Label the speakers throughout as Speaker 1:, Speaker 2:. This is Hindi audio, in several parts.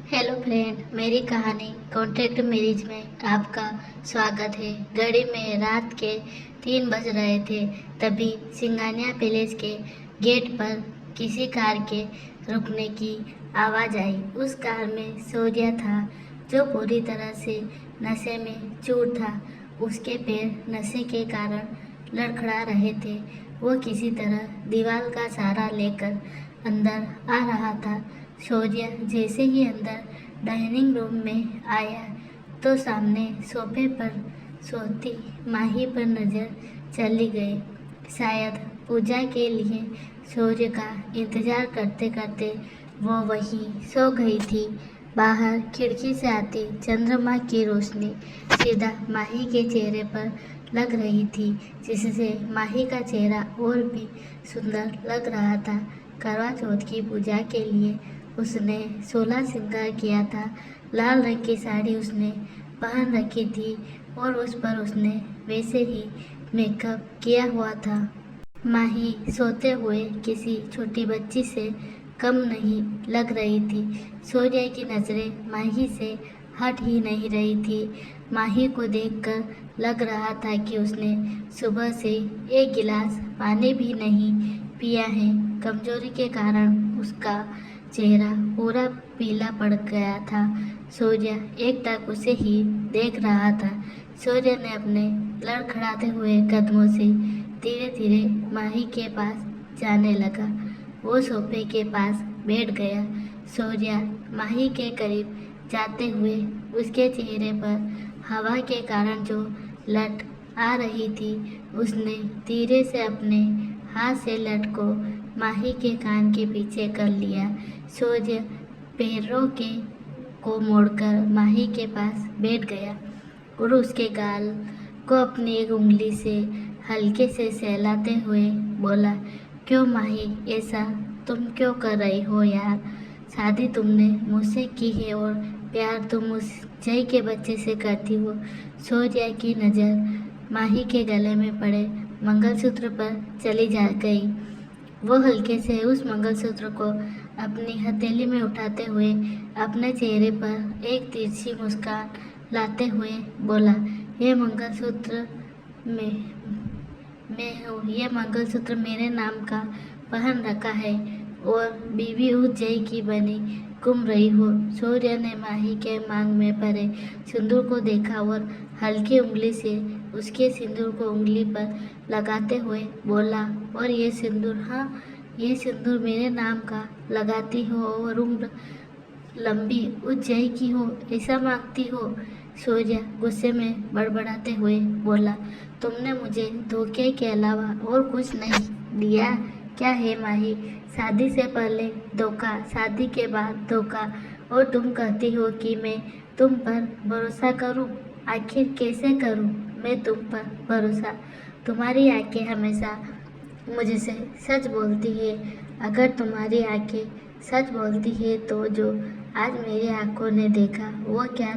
Speaker 1: हेलो फ्रेंड, मेरी कहानी कॉन्ट्रैक्ट मैरिज में आपका स्वागत है। घड़ी में रात के 3 बज रहे थे। तभी सिंघानिया पैलेस के गेट पर किसी कार के रुकने की आवाज़ आई। उस कार में सूर्या था, जो पूरी तरह से नशे में चूर था। उसके पैर नशे के कारण लड़खड़ा रहे थे। वो किसी तरह दीवार का सहारा लेकर अंदर आ रहा था। शौर्य जैसे ही अंदर डाइनिंग रूम में आया तो सामने सोफे पर सोती माही पर नजर चली गई। शायद पूजा के लिए शौर्य का इंतजार करते करते वो वहीं सो गई थी। बाहर खिड़की से आती चंद्रमा की रोशनी सीधा माही के चेहरे पर लग रही थी, जिससे माही का चेहरा और भी सुंदर लग रहा था। करवा चौथ की पूजा के लिए उसने 16 श्रृंगार किया था। लाल रंग की साड़ी उसने पहन रखी थी और उस पर उसने वैसे ही मेकअप किया हुआ था। माही सोते हुए किसी छोटी बच्ची से कम नहीं लग रही थी। सूर्य की नजरें माही से हट ही नहीं रही थी। माही को देखकर लग रहा था कि उसने सुबह से एक गिलास पानी भी नहीं पिया है। कमजोरी के कारण उसका चेहरा पूरा पीला पड़ गया था। सूर्य एकटक उसे ही देख रहा था। सूर्य ने अपने लड़खड़ाते हुए कदमों से धीरे धीरे माही के पास जाने लगा। वो सोफे के पास बैठ गया। सूर्य माही के करीब जाते हुए उसके चेहरे पर हवा के कारण जो लट आ रही थी, उसने धीरे से अपने हाथ से लट को माही के कान के पीछे कर लिया। सूर्य पैरों के को मोड़कर माही के पास बैठ गया और उसके गाल को अपनी एक उंगली से हल्के से सहलाते हुए बोला, क्यों माही, ऐसा तुम क्यों कर रही हो यार? शादी तुमने मुझसे की है और प्यार तुम उस जय के बच्चे से करती हो। सूर्या की नज़र माही के गले में पड़े मंगलसूत्र पर चली जा गई। वो हल्के से उस मंगलसूत्र को अपनी हथेली में उठाते हुए अपने चेहरे पर एक तिरछी मुस्कान लाते हुए बोला, ये मंगलसूत्र ये मंगलसूत्र मेरे नाम का पहन रखा है और बीवी उस जय की बनी घूम रही हो। सूर्य ने माही के मांग में पड़े सिंदूर को देखा और हल्की उंगली से उसके सिंदूर को उंगली पर लगाते हुए बोला, और ये सिंदूर, हाँ, ये सिंदूर मेरे नाम का लगाती हो और उम्र लंबी उस जय की हो, ऐसा मांगती हो? सूर्य गुस्से में बड़बड़ाते हुए बोला, तुमने मुझे धोखे के अलावा और कुछ नहीं दिया क्या है माही? शादी से पहले धोखा, शादी के धोखा धोखा, और तुम कहती हो कि मैं तुम पर भरोसा करूं। आखिर कैसे करूं मैं तुम पर भरोसा? तुम्हारी आंखें हमेशा मुझसे सच बोलती है। अगर तुम्हारी आंखें सच बोलती है तो जो आज मेरी आंखों ने देखा वो क्या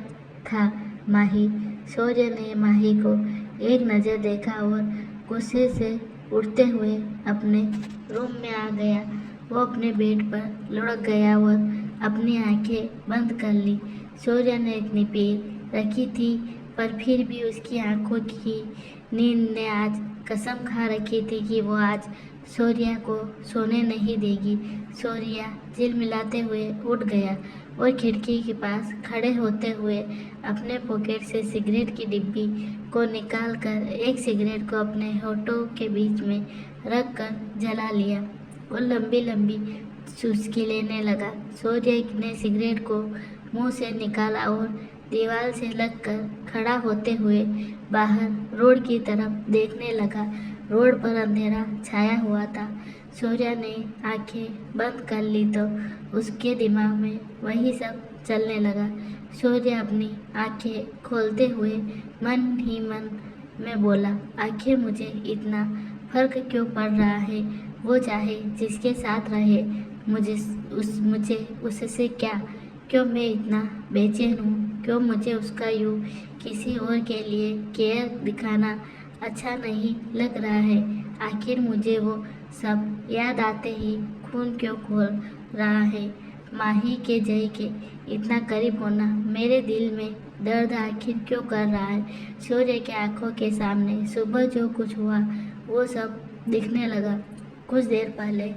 Speaker 1: था माही? सूर्य ने माही को एक नज़र देखा और गुस्से से उठते हुए अपने रूम में आ गया। वो अपने बेड पर लुढ़क गया और अपनी आंखें बंद कर ली। सूर्य ने अपनी पैर रखी थी, पर फिर भी उसकी आंखों की नींद ने आज कसम खा रखी थी कि वो आज सूर्या को सोने नहीं देगी। सूर्या झिलमिलाते हुए उठ गया और खिड़की के पास खड़े होते हुए अपने पॉकेट से सिगरेट की डिब्बी को निकालकर एक सिगरेट को अपने होठों के बीच में रख कर जला लिया और लंबी लंबी चुस्की लेने लगा। सूर्य ने सिगरेट को मुंह से निकाला और दीवार से लगकर खड़ा होते हुए बाहर रोड की तरफ देखने लगा। रोड पर अंधेरा छाया हुआ था। सूर्य ने आंखें बंद कर ली तो उसके दिमाग में वही सब चलने लगा। सूर्य अपनी आंखें खोलते हुए मन ही मन में बोला, आखिर मुझे इतना फर्क क्यों पड़ रहा है? वो चाहे जिसके साथ रहे, मुझे उससे क्या? क्यों मैं इतना बेचैन हूँ? क्यों मुझे उसका यूँ किसी और के लिए केयर दिखाना अच्छा नहीं लग रहा है? आखिर मुझे वो सब याद आते ही खून क्यों खौल रहा है? माही के जय के इतना करीब होना मेरे दिल में दर्द आखिर क्यों कर रहा है। सूर्य की आंखों के सामने सुबह जो कुछ हुआ वो सब दिखने लगा। कुछ देर पहले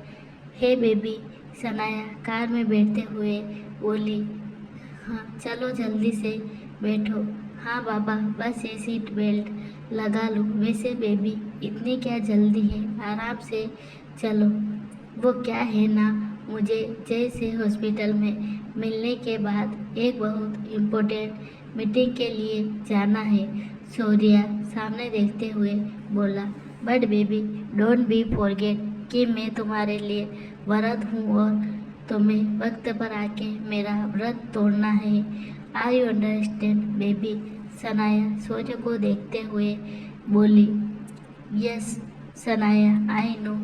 Speaker 1: हे बेबी, सनाया कार में बैठते हुए बोली। हाँ चलो जल्दी से बैठो। हाँ बाबा, बस ये सीट बेल्ट लगा लो। वैसे बेबी, इतनी क्या जल्दी है, आराम से चलो। वो क्या है ना, मुझे जय से हॉस्पिटल में मिलने के बाद एक बहुत इम्पोर्टेंट मीटिंग के लिए जाना है। शौर्या सामने देखते हुए बोला। But baby, don't be forget कि मैं तुम्हारे लिए व्रत हूँ और तुम्हें वक्त पर आके मेरा व्रत तोड़ना है। आई यू अंडरस्टैंड बेबी? सनाया सूर्य को देखते हुए बोली। Yes Sanaya, I know.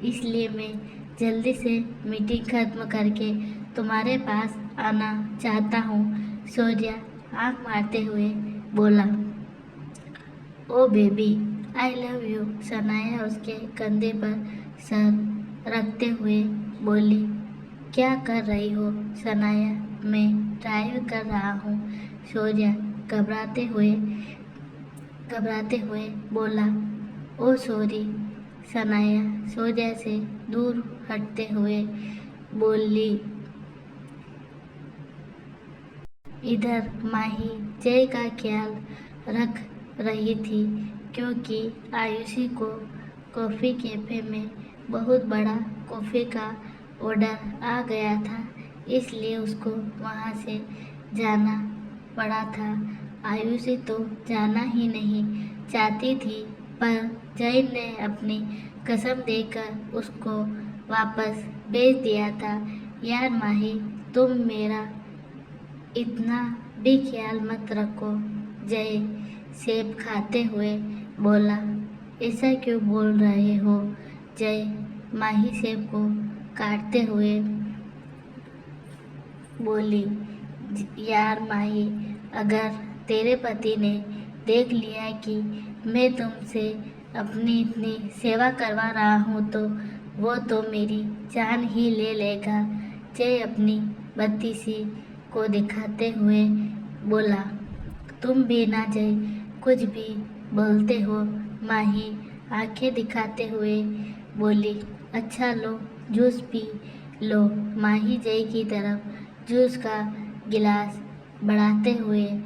Speaker 1: इसलिए मैं जल्दी से मीटिंग खत्म करके तुम्हारे पास आना चाहता हूँ। सूर्या आँख मारते हुए बोला। Oh baby, I love you. Sanaya उसके कंधे पर सर रखते हुए बोली। क्या कर रही हो सनाया? मैं ड्राइव कर रहा हूँ। शौर्या घबराते हुए बोला। ओ सॉरी। सनाया शौर्या से दूर हटते हुए बोली। इधर माही जय का ख्याल रख रही थी क्योंकि आयुषी को कॉफ़ी कैफे में बहुत बड़ा कॉफ़ी का ऑर्डर आ गया था, इसलिए उसको वहाँ से जाना पड़ा था। आयुषी तो जाना ही नहीं चाहती थी, पर जय ने अपनी कसम देकर उसको वापस भेज दिया था। यार माही, तुम मेरा इतना भी ख्याल मत रखो। जय सेब खाते हुए बोला। ऐसा क्यों बोल रहे हो? जय माही सेब को काटते हुए बोली। यार माही, अगर तेरे पति ने देख लिया कि मैं तुमसे अपनी इतनी सेवा करवा रहा हूँ तो वो तो मेरी जान ही ले लेगा। जय अपनी भतीजी को दिखाते हुए बोला। तुम भी ना जय कुछ भी बोलते हो? माही आंखें दिखाते हुए बोली। अच्छा लो, जूस पी लो। माही जय की तरफ जूस का गिलास बढ़ाते हुए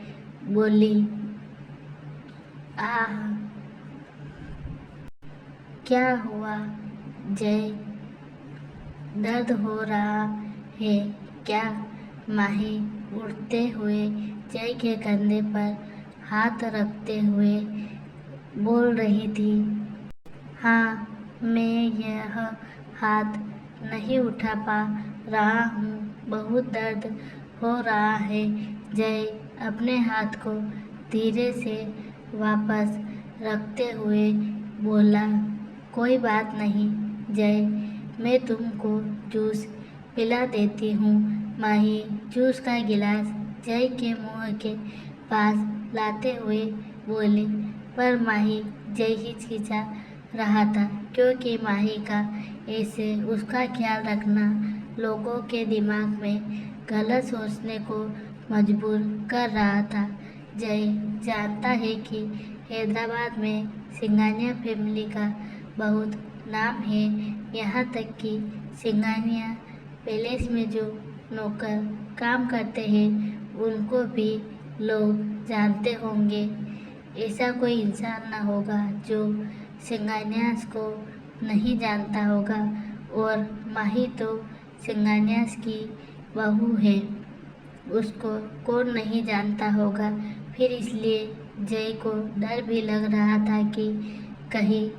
Speaker 1: बोली। आह, क्या हुआ जय? दर्द हो रहा है क्या? माही उठते हुए जय के कंधे पर हाथ रखते हुए बोल रही थी। हाँ, मैं यह हाथ नहीं उठा पा रहा हूँ, बहुत दर्द हो रहा है। जय अपने हाथ को धीरे से वापस रखते हुए बोला। कोई बात नहीं जय, मैं तुमको जूस पिला देती हूँ। माही जूस का गिलास जय के मुंह के पास लाते हुए बोली। पर माही जय हिचकिचा रहा था क्योंकि माही का ऐसे उसका ख्याल रखना लोगों के दिमाग में गलत सोचने को मजबूर कर रहा था। जय जानता है कि हैदराबाद में सिंघानिया फैमिली का बहुत नाम है, यहाँ तक कि सिंघानिया पैलेस में जो नौकर काम करते हैं उनको भी लोग जानते होंगे। ऐसा कोई इंसान ना होगा जो सिंघानियास को नहीं जानता होगा, और माही तो सिंघानियास की बहू है, उसको कौन नहीं जानता होगा। फिर इसलिए जय को डर भी लग रहा था कि कहीं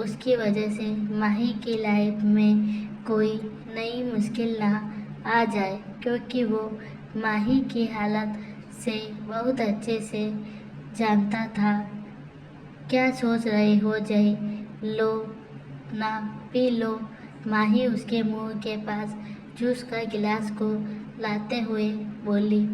Speaker 1: उसकी वजह से माही की लाइफ में कोई नई मुश्किल ना आ जाए, क्योंकि वो माही की हालत से बहुत अच्छे से जानता था। क्या सोच रहे हो जय? लो ना, पी लो। माही उसके मुंह के पास जूस का गिलास को लाते हुए बोली।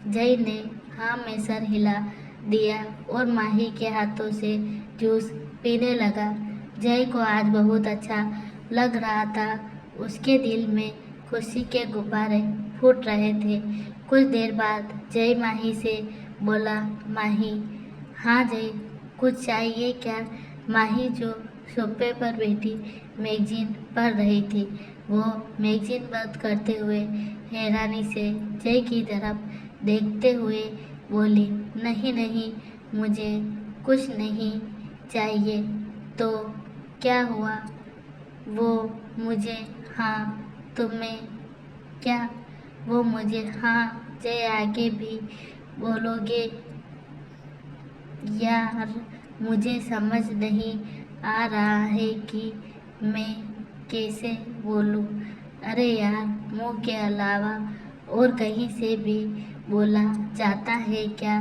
Speaker 1: जय ने हाँ में सर हिला दिया और माही के हाथों से जूस पीने लगा। जय को आज बहुत अच्छा लग रहा था, उसके दिल में खुशी के गुब्बारे फूट रहे थे। कुछ देर बाद जय माही से बोला, माही। हाँ जय, कुछ चाहिए क्या? माही जो सोफे पर बैठी मैगजीन पढ़ रही थी, वो मैगजीन बंद करते हुए हैरानी से जय की तरफ देखते हुए बोली, नहीं नहीं, मुझे कुछ नहीं चाहिए। तो क्या हुआ? वो मुझे हाँ, तुम्हें क्या? वो मुझे हाँ। जय, आगे भी बोलोगे? यार, मुझे समझ नहीं आ रहा है कि मैं कैसे बोलूं। अरे यार, मुंह के अलावा और कहीं से भी बोला जाता है क्या?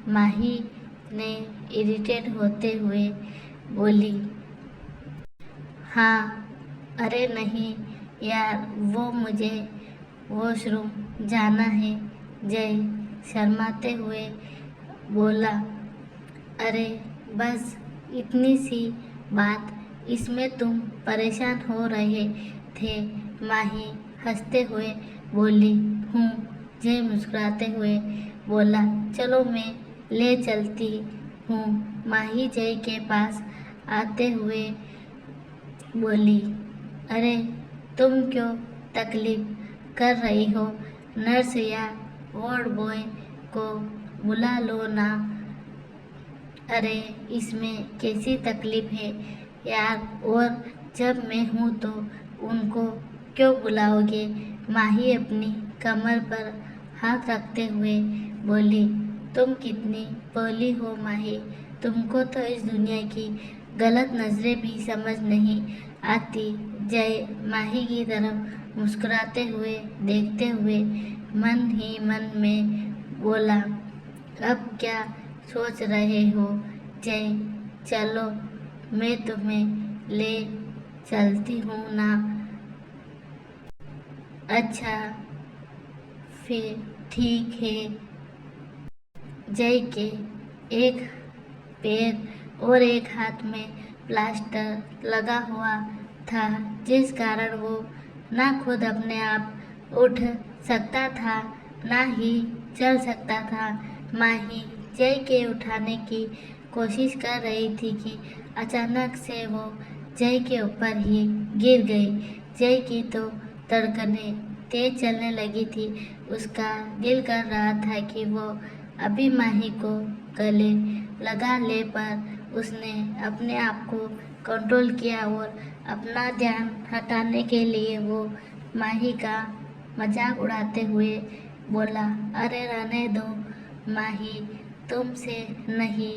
Speaker 1: माही ने इरिटेट होते हुए बोली। हाँ। अरे नहीं यार, वो मुझे वॉशरूम जाना है। जय शर्माते हुए बोला। अरे बस इतनी सी बात, इसमें तुम परेशान हो रहे थे? माही हंसते हुए बोली। हूँ। जय मुस्कुराते हुए बोला, चलो मैं ले चलती हूँ। माही जय के पास आते हुए बोली, अरे तुम क्यों तकलीफ कर रही हो? नर्स या वार्ड बॉय को बुला लो ना। अरे इसमें कैसी तकलीफ है यार, और जब मैं हूँ तो उनको क्यों बुलाओगे? माही अपनी कमर पर हाथ रखते हुए बोली, तुम कितनी भोली हो माही, तुमको तो इस दुनिया की गलत नजरें भी समझ नहीं आती। जय माही की तरफ मुस्कुराते हुए देखते हुए मन ही मन में बोला, अब क्या सोच रहे हो जय? चलो मैं तुम्हें ले चलती हूँ ना। अच्छा फिर ठीक है। जय के एक पैर और एक हाथ में प्लास्टर लगा हुआ था, जिस कारण वो ना खुद अपने आप उठ सकता था, ना ही चल सकता था। माही जय के उठाने की कोशिश कर रही थी कि अचानक से वो जय के ऊपर ही गिर गई। जय की तो धड़कनें तेज चलने लगी थी। उसका दिल कर रहा था कि वो अभी माही को गले लगा ले, पर उसने अपने आप को कंट्रोल किया और अपना ध्यान हटाने के लिए वो माही का मजाक उड़ाते हुए बोला, अरे रहने दो माही, तुमसे नहीं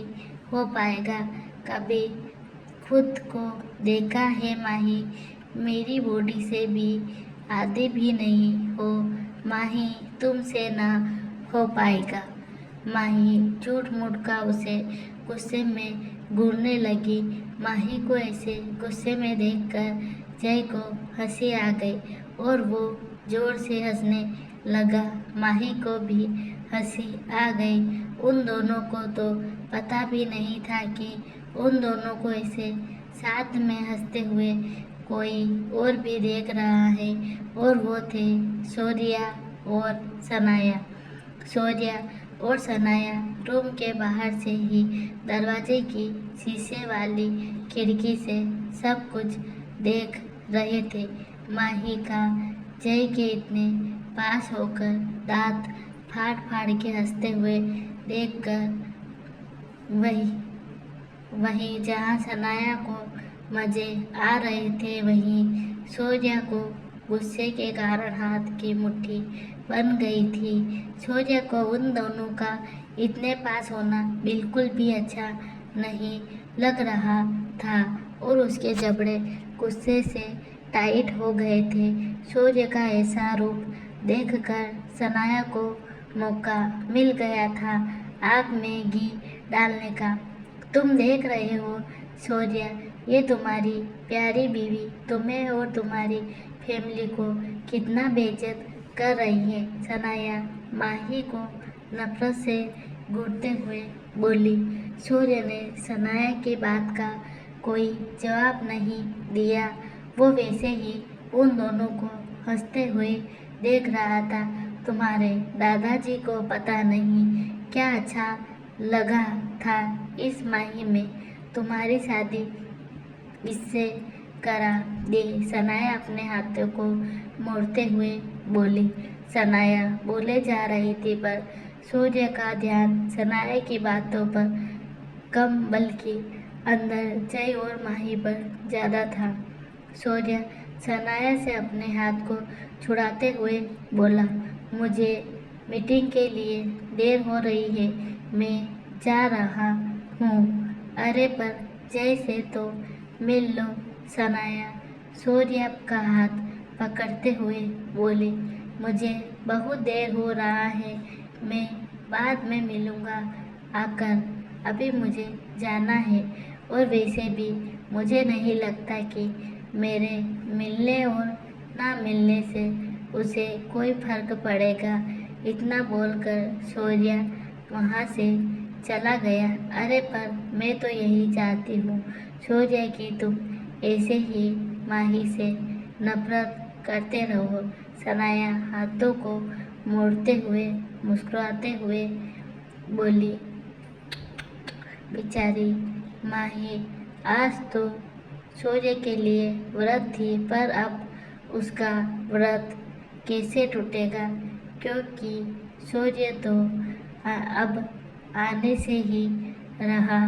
Speaker 1: हो पाएगा। कभी खुद को देखा है माही, मेरी बॉडी से भी आधे भी नहीं हो माही, तुमसे ना हो पाएगा। माही झूठ मूठ का उसे गुस्से में घूरने लगी। माही को ऐसे गुस्से में देखकर जय को हंसी आ गई और वो जोर से हंसने लगा। माही को भी हंसी आ गई। उन दोनों को तो पता भी नहीं था कि उन दोनों को ऐसे साथ में हंसते हुए कोई और भी देख रहा है, और वो थे शौर्या और सनाया। शौर्या और सनाया रूम के बाहर से ही दरवाजे की शीशे वाली खिड़की से सब कुछ देख रहे थे। माही का जय के इतने पास होकर दांत फाड़ फाड़ के हंसते हुए देखकर वहीं जहाँ सनाया को मजे आ रहे थे, वहीं शौर्या को गुस्से के कारण हाथ की मुट्ठी बन गई थी। शौर्या को उन दोनों का इतने पास होना बिल्कुल भी अच्छा नहीं लग रहा था और उसके जबड़े गुस्से से टाइट हो गए थे। शौर्य का ऐसा रूप देखकर सनाया को मौका मिल गया था आग में घी डालने का। तुम देख रहे हो शौर्य, ये तुम्हारी प्यारी बीवी तुम्हें और तुम्हारी फैमिली को कितना बेइज्जत कर रही है। सनाया माही को नफरत से घूरते हुए बोली। शौर्य ने सनाया की बात का कोई जवाब नहीं दिया। वो वैसे ही उन दोनों को हंसते हुए देख रहा था। तुम्हारे दादाजी को पता नहीं क्या अच्छा लगा था इस माही में तुम्हारी शादी इससे करा दे। सनाया अपने हाथों को मोड़ते हुए बोली। सनाया बोले जा रही थी पर सूर्य का ध्यान सनाया की बातों पर कम बल्कि अंदर जय और माही पर ज़्यादा था। सूर्य सनाया से अपने हाथ को छुड़ाते हुए बोला, मुझे मीटिंग के लिए देर हो रही है, मैं जा रहा हूँ। अरे पर जय से तो मिल लो। सनाया सूर्य का हाथ पकड़ते हुए बोली, मुझे बहुत देर हो रहा है, मैं बाद में मिलूँगा आकर, अभी मुझे जाना है। और वैसे भी मुझे नहीं लगता कि मेरे मिलने और ना मिलने से उसे कोई फर्क पड़ेगा। इतना बोलकर सूर्य वहाँ से चला गया। अरे पर मैं तो यही चाहती हूँ सूर्य कि तुम ऐसे ही माही से नफरत करते रहो। सनाया हाथों को मोड़ते हुए मुस्कुराते हुए बोली, बेचारी माही आज तो सूर्य के लिए व्रत थी, पर अब उसका व्रत कैसे टूटेगा, क्योंकि सूर्य तो अब आने से ही रहा।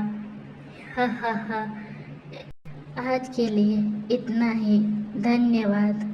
Speaker 1: हा हा हा। आज के लिए इतना ही। धन्यवाद।